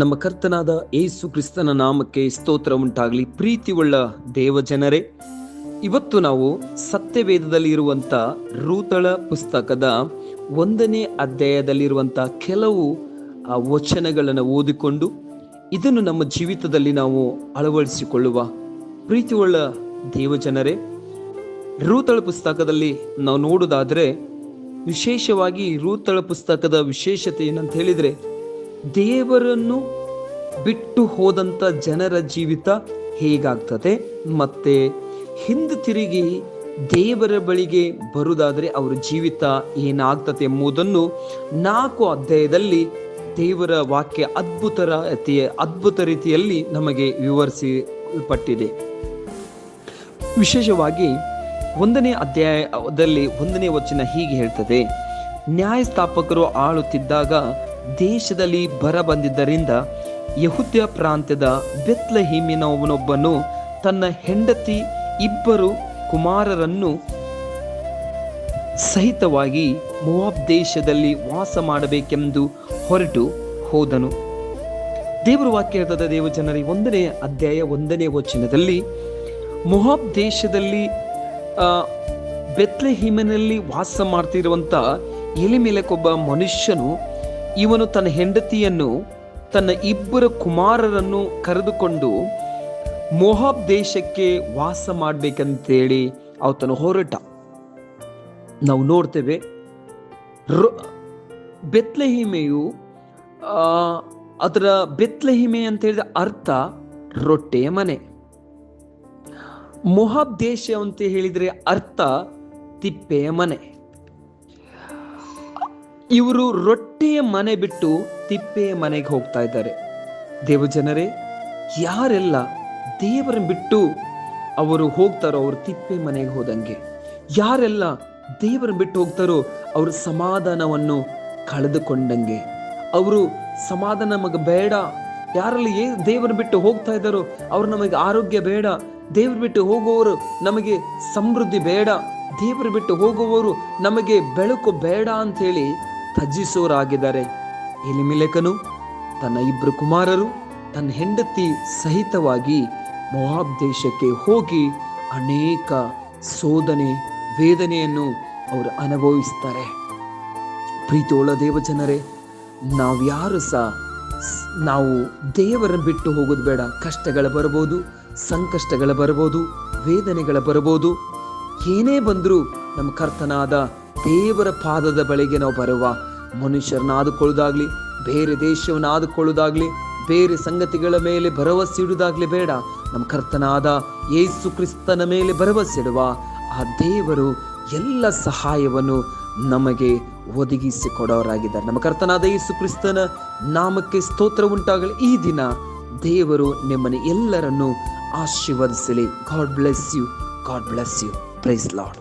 ನಮ್ಮ ಕರ್ತನಾದ ಯೇಸು ಕ್ರಿಸ್ತನ ನಾಮಕ್ಕೆ ಸ್ತೋತ್ರ ಉಂಟಾಗಲಿ. ಪ್ರೀತಿಯುಳ್ಳ ದೇವಜನರೇ, ಇವತ್ತು ನಾವು ಸತ್ಯವೇದದಲ್ಲಿ ಇರುವಂಥ ರೂತಳ ಪುಸ್ತಕದ 1ನೇ ಅಧ್ಯಾಯದಲ್ಲಿರುವಂಥ ಕೆಲವು ವಚನಗಳನ್ನು ಓದಿಕೊಂಡು ಇದನ್ನು ನಮ್ಮ ಜೀವಿತದಲ್ಲಿ ನಾವು ಅಳವಡಿಸಿಕೊಳ್ಳುವ. ಪ್ರೀತಿಯುಳ್ಳ ದೇವಜನರೇ, ರೂತಳ ಪುಸ್ತಕದಲ್ಲಿ ನಾವು ನೋಡುವುದಾದರೆ ವಿಶೇಷವಾಗಿ ರೂತಳ ಪುಸ್ತಕದ ವಿಶೇಷತೆ ಏನಂತ ಹೇಳಿದರೆ, ದೇವರನ್ನು ಬಿಟ್ಟು ಹೋದಂಥ ಜನರ ಜೀವಿತ ಹೇಗಾಗ್ತದೆ ಮತ್ತೆ ಹಿಂದೆ ತಿರುಗಿ ದೇವರ ಬಳಿಗೆ ಬರುವುದಾದರೆ ಅವರ ಜೀವಿತ ಏನಾಗ್ತದೆ ಎಂಬುದನ್ನು 4 ಅಧ್ಯಾಯದಲ್ಲಿ ದೇವರ ವಾಕ್ಯ ಅದ್ಭುತ ರೀತಿಯಲ್ಲಿ ನಮಗೆ ವಿವರಿಸಲ್ಪಟ್ಟಿದೆ. ವಿಶೇಷವಾಗಿ 1ನೇ ಅಧ್ಯಾಯದಲ್ಲಿ 1ನೇ ವಚನ ಹೀಗೆ ಹೇಳ್ತದೆ: ನ್ಯಾಯಸ್ಥಾಪಕರು ಆಳುತ್ತಿದ್ದಾಗ ದೇಶದಲ್ಲಿ ಬರ ಬಂದಿದ್ದರಿಂದ ಯೆಹೂದ್ಯ ಪ್ರಾಂತ್ಯದ ಬೆತ್ಲೆಹೇಮಿನವನೊಬ್ಬನು ತನ್ನ ಹೆಂಡತಿ 2 ಕುಮಾರರನ್ನು ಸಹಿತವಾಗಿ ಮೋವಾಬ್ ದೇಶದಲ್ಲಿ ವಾಸ ಮಾಡಬೇಕೆಂದು ಹೊರಟು ಹೋದನು. ದೇವರ ವಾಕ್ಯ ಹೇಳ್ತದೆ, ದೇವಜನರೇ, 1ನೇ ಅಧ್ಯಾಯ 1ನೇ ವಚನದಲ್ಲಿ ಮೋವಾಬ್ ದೇಶದಲ್ಲಿ ಬೆತ್ಲೆಹೇಮಿನಲ್ಲಿ ವಾಸ ಮಾಡ್ತಿರುವಂತ ಎಲಿಮೆಲೆಕ್ ಒಬ್ಬ ಮನುಷ್ಯನು, ಇವನು ತನ್ನ ಹೆಂಡತಿಯನ್ನು ತನ್ನ 2 ಕುಮಾರರನ್ನು ಕರೆದುಕೊಂಡು ಮೋವಾಬ್ ದೇಶಕ್ಕೆ ವಾಸ ಮಾಡಬೇಕಂತೇಳಿ ಆತನು ಹೊರಟ. ನಾವು ನೋಡ್ತೇವೆ, ಬೆತ್ಲೆಹೇಮೆಯು ಅದರ ಬೆತ್ಲೆಹೇಮೆ ಅಂತ ಹೇಳಿದ ಅರ್ಥ ರೊಟ್ಟೆಯ ಮನೆ. ಮೋವಾಬ್ ದೇಶ ಅಂತ ಹೇಳಿದ್ರೆ ಅರ್ಥ ತಿಪ್ಪೆಯ ಮನೆ. ಇವರು ರೊಟ್ಟೆಯ ಮನೆ ಬಿಟ್ಟು ತಿಪ್ಪೆಯ ಮನೆಗೆ ಹೋಗ್ತಾ ಇದ್ದಾರೆ. ದೇವಜನರೇ, ಯಾರೆಲ್ಲ ದೇವರನ್ನು ಬಿಟ್ಟು ಅವರು ಹೋಗ್ತಾರೋ ಅವರು ತಿಪ್ಪೆ ಮನೆಗೆ ಹೋದಂಗೆ. ಯಾರೆಲ್ಲ ದೇವರನ್ನು ಬಿಟ್ಟು ಹೋಗ್ತಾರೋ ಅವರು ಸಮಾಧಾನವನ್ನು ಕಳೆದುಕೊಂಡಂಗೆ. ಅವರು ಸಮಾಧಾನ ನಮಗೆ ಬೇಡ. ಯಾರಲ್ಲಿ ದೇವರನ್ನು ಬಿಟ್ಟು ಹೋಗ್ತಾ ಇದ್ದಾರೋ ಅವ್ರು ನಮಗೆ ಆರೋಗ್ಯ ಬೇಡ. ದೇವರು ಬಿಟ್ಟು ಹೋಗುವವರು ನಮಗೆ ಸಮೃದ್ಧಿ ಬೇಡ. ದೇವರು ಬಿಟ್ಟು ಹೋಗುವವರು ನಮಗೆ ಬೆಳಕು ಬೇಡ ಅಂತ ಹೇಳಿ ತ್ಯಜಿಸೋರಾಗಿದ್ದಾರೆ. ಎಲಿಮೆಲೆಕನು ತನ್ನ 2 ಕುಮಾರರು ತನ್ನ ಹೆಂಡತಿ ಸಹಿತವಾಗಿ ಮೋವಾಬ್ ದೇಶಕ್ಕೆ ಹೋಗಿ ಅನೇಕ ಶೋಧನೆ ವೇದನೆಯನ್ನು ಅವರು ಅನುಭವಿಸ್ತಾರೆ. ಪ್ರೀತಿಯುಳ್ಳ ದೇವಜನರೇ, ನಾವ್ಯಾರು ಸಹ ನಾವು ದೇವರನ್ನು ಬಿಟ್ಟು ಹೋಗೋದು ಬೇಡ. ಕಷ್ಟಗಳು ಬರ್ಬೋದು, ಸಂಕಷ್ಟಗಳು ಬರ್ಬೋದು, ವೇದನೆಗಳು ಬರ್ಬೋದು. ಏನೇ ಬಂದರೂ ನಮ್ಮ ಕರ್ತನಾದ ದೇವರ ಪಾದದ ಬಳಿಗೆ ನಾವು ಬರುವ. ಮನುಷ್ಯರನ್ನ ಆದುಕೊಳ್ಳೋದಾಗ್ಲಿ, ಬೇರೆ ದೇಶವನ್ನು ಆದುಕೊಳ್ಳೋದಾಗ್ಲಿ, ಬೇರೆ ಸಂಗತಿಗಳ ಮೇಲೆ ಭರವಸೆ ಇಡುವುದಾಗ್ಲಿ ಬೇಡ. ನಮ್ಮ ಕರ್ತನಾದ ಯೇಸು ಕ್ರಿಸ್ತನ ಮೇಲೆ ಭರವಸೆ ಇಡುವ. ಆ ದೇವರು ಎಲ್ಲ ಸಹಾಯವನ್ನು ನಮಗೆ ಒದಗಿಸಿಕೊಡೋರಾಗಿದ್ದಾರೆ. ನಮ್ಮ ಕರ್ತನಾದ ಯೇಸು ಕ್ರಿಸ್ತನ ನಾಮಕ್ಕೆ ಸ್ತೋತ್ರ ಉಂಟಾಗಲಿ. ಈ ದಿನ ದೇವರು ನಿಮ್ಮನ್ನು ಎಲ್ಲರನ್ನು ಆಶೀರ್ವದಿಸಲಿ. God bless you. God bless you. Praise lord.